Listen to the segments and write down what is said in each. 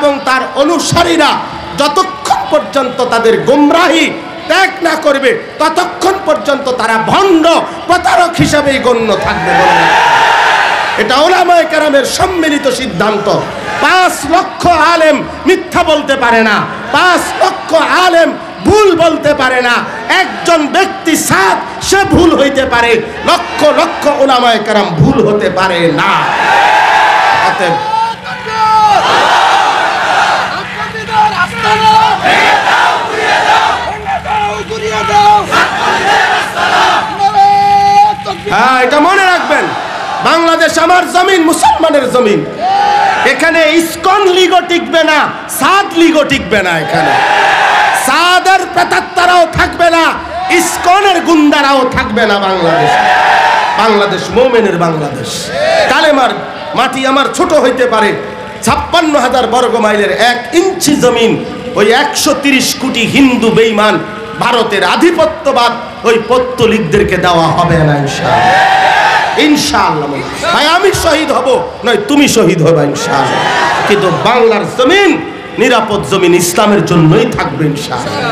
এবং তার অনুসারীরা যতক্ষণ পর্যন্ত তাদের গোমরাহি ত্যাগ না করবে ততক্ষণ পর্যন্ত তারা ভণ্ড প্রতারক হিসাবেই গণ্য থাকবে। এটা উলামায়ে কেরামের সম্মিলিত সিদ্ধান্ত। 5 লক্ষ আলেম মিথ্যা বলতে পারে না, 5 লক্ষ আলেম ভুল বলতে পারে না। একজন ব্যক্তি সাদ, সে ভুল হইতে পারে, লক্ষ লক্ষ উলামায়ে কেরাম ভুল হতে পারে না। অতএব হ্যাঁ, এটা মনে রাখবেন, বাংলাদেশ আমার জমিন, মুসলমানের জমিন। এখানে ইসকন লিগো টিকবে না, সাদ লিগো টিকবে না। এখানে সাদের প্রেতাত্মারাও থাকবে না, ইসকনের গুন্ডারাও থাকবে না। বাংলাদেশ মুমিনের বাংলাদেশ। কালেমার মাটি আমার ছোট হইতে পারে, 56,000 বর্গ মাইলের 1 ইঞ্চি জমিন ওই 130 কোটি হিন্দু বেঈমান ভারতের আধিপত্যবাদ ওই পত্তলিকদেরকে দেওয়া হবে না ইনশাআল্লাহ। ইনশাআল্লাহ ভাই, আমি শহীদ হব নয় তুমি শহীদ হবে ইনশাআল্লাহ, কিন্তু বাংলার জমিন নিরাপদ জমিন, ইসলামের জন্যই থাকবে ইনশাআল্লাহ।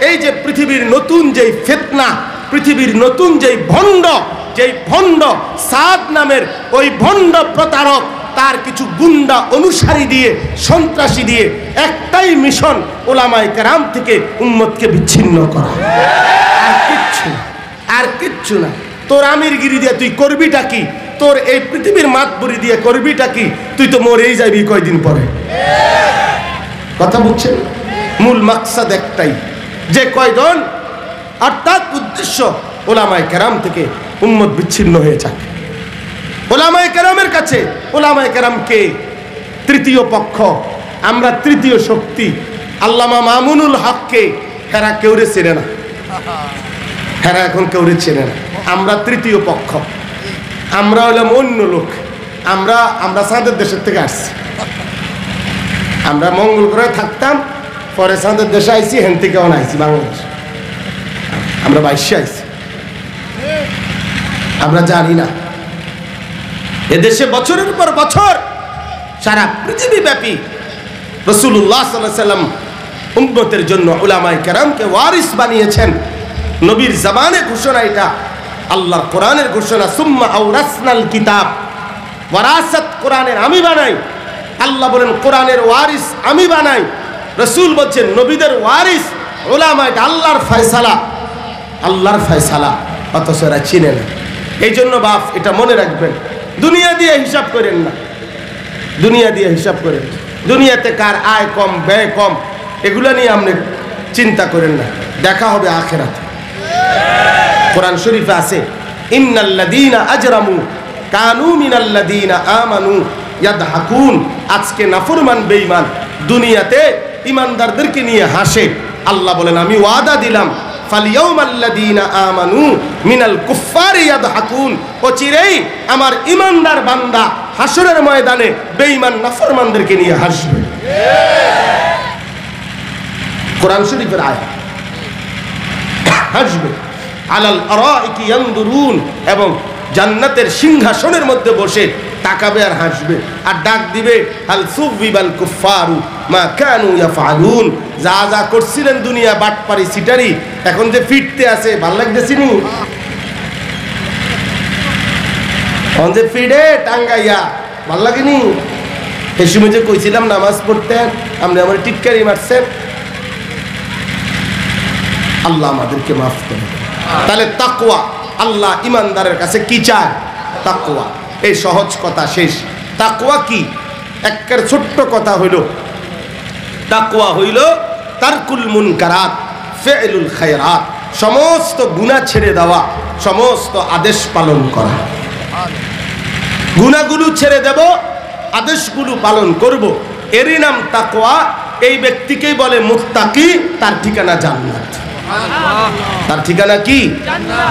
এই যে পৃথিবীর নতুন যেই ফিতনা, পৃথিবীর নতুন যেই ভণ্ড সাদ নামের ওই ভণ্ড প্রতারক, তার কিছু গুন্ডা অনুসারী দিয়ে, সন্ত্রাসী দিয়ে একটাই মিশন, উলামায়ে কেরাম থেকে উম্মতকে বিচ্ছিন্ন করা। আর কিচ্ছু না। তোর আমিরগিরি দিয়ে তুই করবিটা কি? তোর এই পৃথিবীর মাতবরি দিয়ে করবিটা কি? তুই তো মরেই যাবি কয়দিন পরে। কথা বুঝছেন? মূল মাকসাদ একটাই, যে কয়জন, অর্থাৎ উদ্দেশ্য উলামায়ে কেরাম থেকে উম্মত বিচ্ছিন্ন হয়ে থাকে। উলামায়ে কেরামের কাছে উলামায়ে কেরাম কে? তৃতীয় পক্ষ, আমরা তৃতীয় শক্তি। আল্লামা মামুনুল হককে হেরা কেউরে চেনে না, হেরা এখন কেউরে চেনে না। আমরা তৃতীয় পক্ষ, আমরা হলাম অন্য লোক। আমরা চাঁদের দেশের থেকে আসছি, আমরা মঙ্গল গ্রহে থাকতাম, পরে চাঁদের দেশে আইছি, হেন থেকে আইছি বাংলাদেশ। আমরা 22 আইছি, আমরা জানি না এদেশে বছরের পর বছর সারা পৃথিবী ব্যাপী রাসূলুল্লাহ সাল্লাল্লাহু আলাইহি ওয়াসাল্লাম উম্মতের জন্য উলামায়ে কেরামকে ওয়ারিস বানিয়েছেন। নবীর জামানে ঘোষণা, এটা আল্লাহর কোরআনের ঘোষণা। সুম্মা আওরাসনাল কিতাব, ওয়ারাসাত কোরআনের আমি বানাই। আল্লাহ বলেন কোরআনের ওয়ারিস আমি বানাই। রাসূল বলছেন নবীদের ওয়ারিস উলামা। এটা আল্লাহর ফয়সালা, আল্লাহর ফয়সালা, অথচ এরা চিনে না। এই জন্য বাপ এটা মনে রাখবেন, দুনিয়া দিয়ে হিসাব করেন না, দুনিয়া দিয়ে হিসাব করেন। দুনিয়াতে কার আয় কম, ব্যয় কম, এগুলো নিয়ে আপনি চিন্তা করেন না। দেখা হবে আখিরাতে। কোরআন শরীফে আছে, ইন্নাল্লাযীনা আজরামু কানু মিনাল্লাযীনা আমানু ইয়াদহাকুন। আজকে নাফরমান বেঈমান দুনিয়াতে ইমানদারদেরকে নিয়ে হাসে। আল্লাহ বলেন আমি ওয়াদা দিলাম, ফালিয়াউমাল্লাযীনা আমানু মিনাল কুফফারি ইয়াদহাকুন। অচিরেই আমার ইমানদার বান্দা হাসরের ময়দানে বেঈমান নাফরমানদেরকে নিয়ে হাসবে। কোরআন শরীফের আয়াত, হাসবে। আলাল আরাইকি ইয়ানদুরুন, এবং জান্নাতের সিংহাসনের মধ্যে বসে তাকাবে আর হাসবে, আর ডাক দিবে হাল সুবিবাল কুফফারু মা কানু ইয়াফআলুন। যা যা করছিলেন দুনিয়া বাটপারি সিটারি, এখন যে ফিরতে আছে ভাল লাগতেছি নি? এখন যে ফিরে টাঙ্গাইয়া ভাল লাগেনি? এই সময় যে কইছিলাম নামাজ পড়তেন, আপনি আমার টিটকারি মারছেন। আল্লাহ আমাদেরকে মাফ করে। তাহলে তাকওয়া, আল্লাহ ইমানদারের কাছে কি চায়? তাকওয়া। এই সহজ কথা শেষ। তাকওয়া কি? একের ছোট্ট কথা হইল, তাকওয়া হইল তারকুল মুনকারাত ফি'লুল খায়রাত। সমস্ত গুনাহ ছেড়ে দেওয়া, সমস্ত আদেশ পালন করা। গুনাহগুলো ছেড়ে দেব, আদেশগুলো পালন করব, এরই নাম তাকওয়া। এই ব্যক্তিকেই বলে মুত্তাকি, তার ঠিকানা জান্নাত। তার ঠিকানা কি?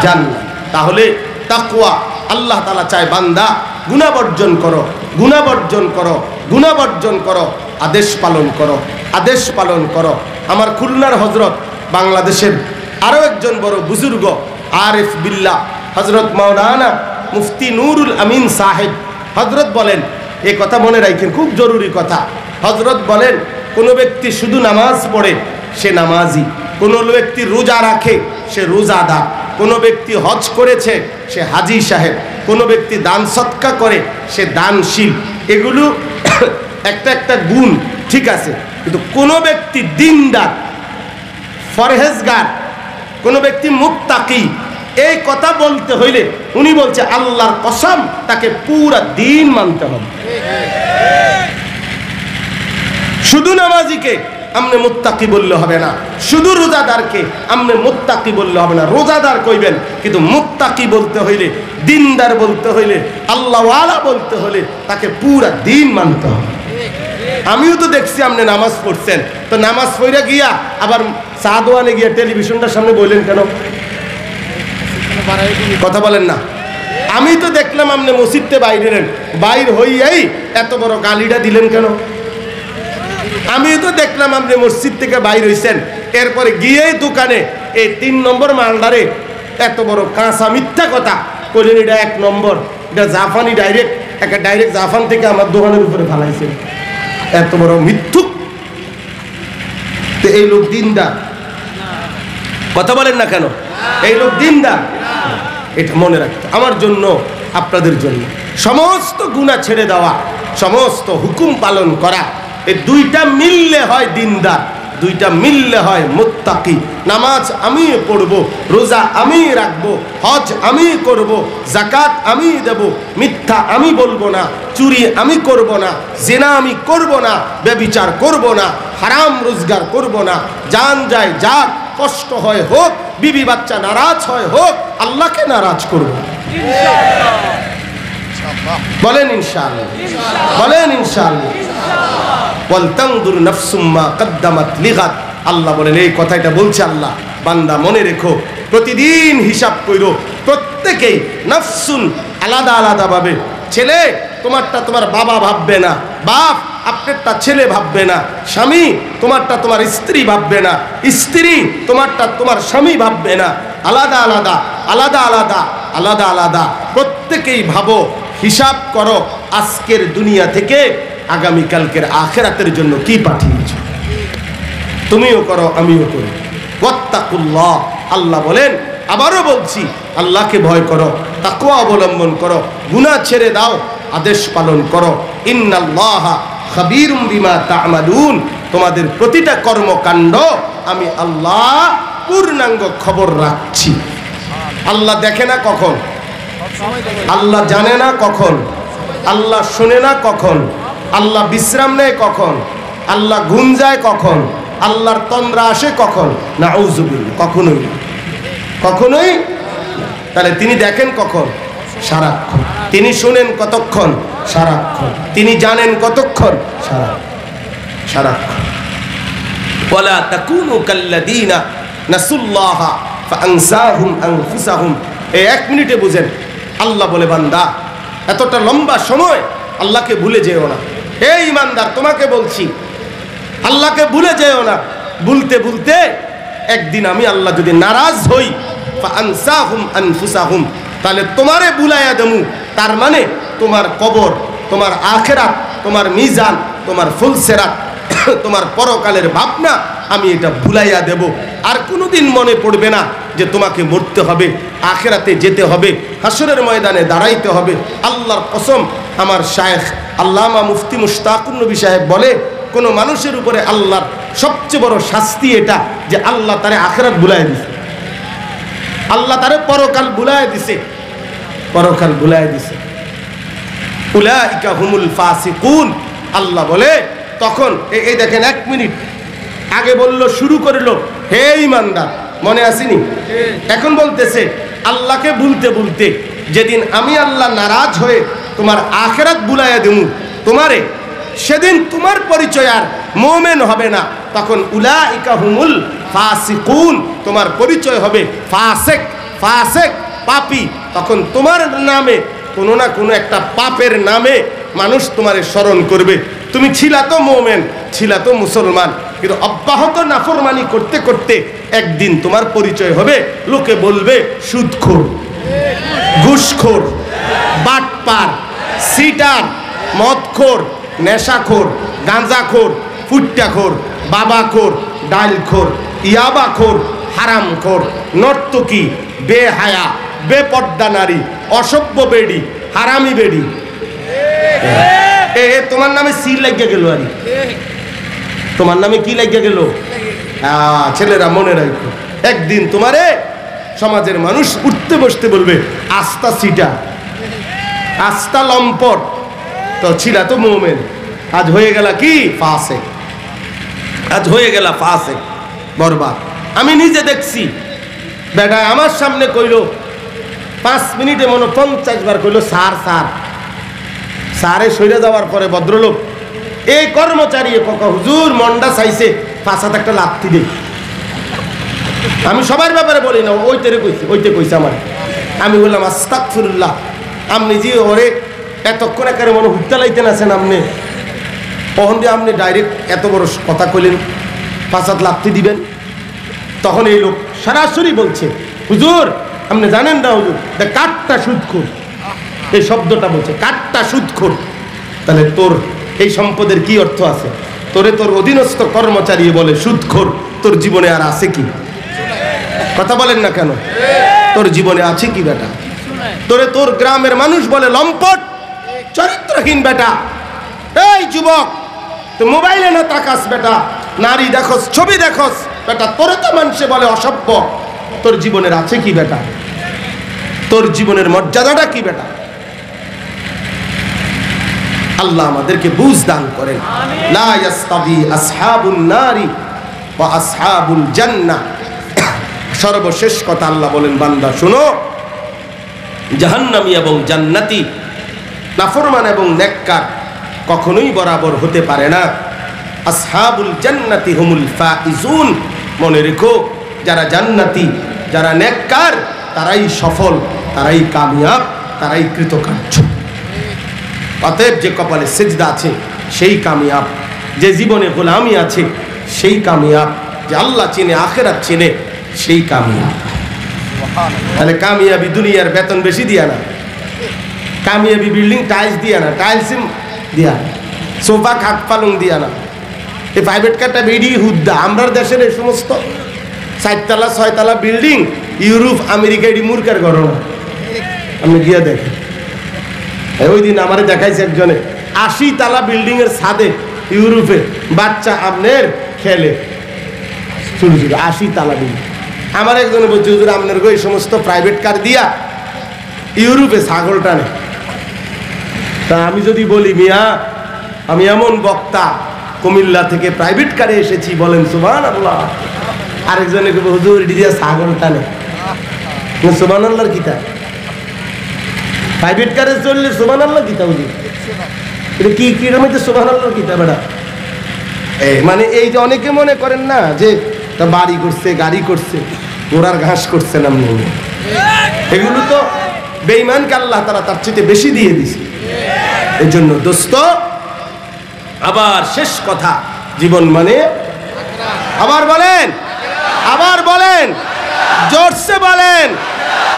জান্নাত। তাহলে তাকওয়া, আল্লাহ তাআলা চায় বান্দা গুনাহ বর্জন করো, গুনাহ বর্জন করো, গুনাহ বর্জন করো, আদেশ পালন করো, আদেশ পালন করো। আমার খুলনার হযরত, বাংলাদেশের আরো একজন বড় বুজুর্গ আরিফ বিল্লাহ হযরত মাওলানা মুফতি নুরুল আমিন সাহেব হযরত বলেন, এই কথা মনে রাখেন, খুব জরুরি কথা। হযরত বলেন, কোনো ব্যক্তি শুধু নামাজ পড়ে সে নামাজি, কোনো ব্যক্তি রোজা রাখে সে রোজাদার, কোনো ব্যক্তি হজ করেছে সে হাজি সাহেব, কোনো ব্যক্তি দান সৎকা করে সে দানশীল। এগুলো একটা একটা গুণ, ঠিক আছে, কিন্তু কোনো ব্যক্তি দিনদার, ফরহেজগার, কোনো ব্যক্তি মুত্তাকি, এই কথা বলতে হইলে উনি বলছে আল্লাহর কসম তাকে পুরা দিন মানতে হবে। শুধু নামাজিকে আমনে মুত্তাকি বললে হবে না, শুধু রোজাদারকে আমনে মুত্তাকি বললে হবে না। রোজাদার কইবেন, কিন্তু মুত্তাকি বলতে হইলে, দিনদার বলতে হইলে, আল্লাহওয়ালা বলতে হলে তাকে পুরা দিন মানতে হবে। আমিও তো দেখছি আপনি নামাজ পড়ছেন, তো নামাজ পড়ে গিয়া আবার চা দোয়ানে গিয়া টেলিভিশনটার সামনে বললেন কেন? কথা বলেন না। আমি তো দেখলাম আপনি মসজিদতে বাইর হইয়াই এত বড় গালিটা দিলেন কেন? আমি তো দেখলাম আপনি মসজিদ থেকে বাইর হইছেন, এরপরে গিয়েই দোকানে এই 3 নম্বর মালদারে এত বড় কাঁচা মিথ্যা কথা বললেন, এটা 1 নম্বর, এটা জাপানি ডাইরেক্ট জাপান থেকে আমার দোকানের উপরে ফালাইছে, এত বড় মিথ্যুক। তো এই লোক দিনদার? কথা বলেন না কেন? এই লোক দিনদার? এটা মনে রাখতে, আমার জন্য আপনাদের জন্য সমস্ত গুনাহ ছেড়ে দেওয়া, সমস্ত হুকুম পালন করা, এই দুইটা মিললে হয় দিনদার, দুইটা মিললে হয় মুত্তাকি। নামাজ আমি পড়ব, রোজা আমি রাখবো, হজ আমি করব, যাকাত আমি দেব, মিথ্যা আমি বলবো না, চুরি আমি করব না, জিনা আমি করব না, ব্যভিচার করব না, হারাম রোজগার করব না, জান যায় যাক, কষ্ট হয় হোক, বিবি বাচ্চা নারাজ হয় হোক, আল্লাহকে নারাজ করব। বলেন ইনশাআল্লাহ, বলেন ইনশাআল্লাহ। ওয়ালতানজুর নাফসুম মা কদ্দামাত লিগাদ। আল্লাহ বলেন, এই কথাটা বলছে আল্লাহ, বান্দা মনে রেখো, প্রতিদিন হিসাব কইরো, প্রত্যেকেই নাফসুন আলাদা আলাদা ভাবে। ছেলে তোমারটা তোমার বাবা ভাববে না, বাপ আপনারটা ছেলে ভাববে না, স্বামী তোমারটা তোমার স্ত্রী ভাববে না, স্ত্রী তোমারটা তোমার স্বামী ভাববে না, আলাদা আলাদা আলাদা আলাদা আলাদা আলাদা প্রত্যেকেই ভাবো, হিসাব করো আজকের দুনিয়া থেকে আগামীকালকের আখিরাতের জন্য কি পাঠিয়েছ। তুমিও করো, আমিও করি। ওয়াত্তাকুল্লাহ, আল্লাহ বলেন, আবারও বলছি, আল্লাহকে ভয় করো, তাকওয়া অবলম্বন করো, গুনাহ ছেড়ে দাও, আদেশ পালন করো। ইন্নাল্লাহা খাবীরুম বিমা তা'মালুন, তোমাদের প্রতিটা কর্মকাণ্ড আমি আল্লাহ পূর্ণাঙ্গ খবর রাখছি। আল্লাহ দেখে না কখন, আল্লাহ জানে না কখন, আল্লাহ শুনে না কখন, আল্লাহ বিশ্রাম নেয় কখন, আল্লাহ ঘুম যায় কখন, আল্লাহর তন্দ্রা আসে কখন? নাউযুবিল্লাহ, কখনোই কখনোই। তাহলে তিনি দেখেন কখন? সারাক্ষণ। তিনি শুনেন কতক্ষণ? সারাক্ষণ। তিনি জানেন কতক্ষণ? সারাক্ষণ। ওয়ালা তাকুনু কাল্লাযীনা নাসুল্লাহা ফাআনসাহুম আনফুসাহুম। এই 1 মিনিটে বুঝেন, আল্লাহ বলে, বান্দা এতটা লম্বা সময় আল্লাহকে ভুলে যেও না। এই ইমানদার, তোমাকে বলছি, আল্লাহকে ভুলে যেও না। ভুলতে ভুলতে একদিন আমি আল্লাহ যদি নারাজ হই, ফাআনসাহুম আনফুসাহুম, তাহলে তোমারে বুলাইয়া দেমু। তার মানে তোমার কবর, তোমার আখিরাত, তোমার মিজান, তোমার ফুলসেরাত, তোমার পরকালের ভাবনা আমি এটা ভুলাইয়া দেব। আর কোনোদিন মনে পড়বে না যে তোমাকে মরতে হবে, আখিরাতে যেতে হবে, হাসরের ময়দানে দাঁড়াইতে হবে। আল্লাহর কসম, আমার শায়েখ আল্লামা মুফতি মুশতাকুর নবী সাহেব বলে, কোনো মানুষের উপরে আল্লাহর সবচেয়ে বড় শাস্তি এটা যে আল্লাহ তারে আখিরাত ভুলাইয়া দিছে, আল্লাহ তারে পরকাল ভুলাইয়া দিছে, পরকাল ভুলাইয়া দিছে। উলাইকা হুমুল ফাসিকুন। আল্লাহ বলে, তখন এই দেখেন, 1 মিনিট আগে বললো, শুরু করলো, হে ইমানদার, মনে আসেনি? এখন বলতেছে, আল্লাহকে ভুলতে ভুলতে যেদিন আমি আল্লাহ নারাজ হয়ে তোমার আখিরাত বুলাইয়া দেবো তোমারে, সেদিন তোমার পরিচয় আর মুমিন হবে না। তখন উলাইকা হুমুল ফাসিকুন, তোমার পরিচয় হবে ফাসেক, ফাসেক পাপী। তখন তোমার নামে কোনো না কোনো একটা পাপের নামে মানুষ তোমারে স্মরণ করবে। তুমি ছিলা তো মুমিন, ছিলা তো মুসলমান, কিন্তু অব্যাহত নাফরমানি করতে করতে একদিন তোমার পরিচয় হবে, লোকে বলবে সুদখোর, ঘুষখোর, বাটপার, সিটার, মদখোর, নেশাখোর, গাঁজাখোর, ফুট্টাখোর, বাবাখোর, ডালখোর, ইয়াবাখোর, হারামখোর, নর্তকী, বেহায়া, বেপর্দা নারী, অসভ্য বেডি, হারামি বেডি। তোমার নামে সি লাগিয়ে গেল, আরে তোমার নামে কি লাগিয়ে গেল? ছেলেরা মনে রাখো, একদিন তোমারে সমাজের মানুষ উঠতে বসতে বলবে আস্তা সিটা, আস্তা লম্পট। তো ছিলা তো মোমেন, আজ হয়ে গেল কি ফাসেক, আজ হয়ে গেল ফাসেক, বরবাদ। আমি নিজে দেখছি, বেটা আমার সামনে কইলো 5 মিনিটে মনে 50 বার কইলো স্যার স্যার। স্যারে সইরে যাওয়ার পরে ভদ্রলোক এই কর্মচারী কাকা হুজুর মন্ডা চাইছে, ফাঁসাতে একটা লাথি দেই। আমি সবার ব্যাপারে বলি না, ওইতে কইছে আমার। আমি বললাম আস্তাগফিরুল্লাহ, আপনি যে ওরে এতক্ষণ একেবারে মনে হুত্তা লাইতেন আছেন, আপনি কখন দিয়ে আপনি ডাইরেক্ট এত বড় কথা কইলেন, ফাঁসাত লাথি দিবেন? তখন এই লোক সরাসরি বলছে, হুজুর আপনি জানেন না হুজুর, কাঠটা সুদখোর, এই শব্দটা বলছে, কাঠটা সুদখোর। তাহলে তোর এই সম্পদের কি অর্থ আছে? তোরে তোর অধীনস্থ কর্মচারী বলে সুদখোর, তোর জীবনে আর আছে কি? কথা বলেন না কেন? তোর জীবনে আছে কি বেটা? তোরে তোর গ্রামের মানুষ বলে লম্পট, চরিত্রহীন বেটা। এই যুবক, তো মোবাইলে না তাকাস বেটা, নারী দেখোস, ছবি দেখোস বেটা, তোরে তো মানুষে বলে অসভ্য। তোর জীবনের আছে কি বেটা? তোর জীবনের মর্যাদাটা কি বেটা? আল্লাহ আমাদেরকে বুঝ দান করেন। লা ইয়াস্তাবি আসহাবুন নারি ওয়া আসহাবুল জান্নাহ। সর্বশেষ কথা আল্লাহ বলেন, বান্দা শোনো, জাহান্নামী এবং জান্নাতি, নাফরমান এবং নেককার কখনোই বরাবর হতে পারে না। আসহাবুল জান্নাতি হুমুল ফাইজুন। মনে রেখো, যারা জান্নাতি, যারা নেককার, তারাই সফল, তারাই কামিয়াব, তারাই কৃতকার্য। অতএব যে কপালে সেজদা আছে সেই কামিয়াব, যে জীবনে গোলামি আছে সেই কামিয়াব, যে আল্লাহ চিনে আখিরাত চিনে সেই কামিয়াব। তাহলে কামিয়াবি দুনিয়ার বেতন বেশি দিয়া না, কামিয়াবি বিল্ডিং টাইলস দিয়া না, টাইলস দিয়া, সোফা খাট পালং দিয়া না, এই প্রাইভেট কারটা বেডি হুদ্দা। আমরা দেশের এই সমস্ত 4 তলা 6 তলা বিল্ডিং ইউরোপ আমেরিকা এটি মূর্খের ঘটনা, আপনি গিয়া দেখেন। ওই দিন আমারে দেখাইছে একজনে 80 তলা বিল্ডিং এর ছাদে ইউরোপে বাচ্চা আপনার খেলে, ছোট ছোট 80 তলা বিল্ডিং। আমার একজনে বলছে, হুজুর আপনার এই সমস্ত প্রাইভেট কার দিয়া ইউরোপে ছাগল টানে। তা আমি যদি বলি, মিয়া আমি এমন বক্তা, কুমিল্লা থেকে প্রাইভেট কারে এসেছি, বলেন সুবহানাল্লাহ। আরেকজনে হুজুর এটি দিয়া ছাগল টানে, সুবহানাল্লাহর কিতা? প্রাইভেট কারে চললে সুবহানাল্লাহ কিতা? হুজুর এটা কি কিরকম সুবহানাল্লাহর কিতা বেড়া? মানে এই যে অনেকে মনে করেন না যে তা বাড়ি করছে, গাড়ি করছে, ঘোড়ার ঘাস করছে না, এগুলো তো বেঈমানকে আল্লাহ তাআলা তার চেয়ে বেশি দিয়ে দিছে। এই জন্য দোস্ত, আবার শেষ কথা, জীবন মানে আবার বলেন, আবার বলেন, জোরসে বলেন।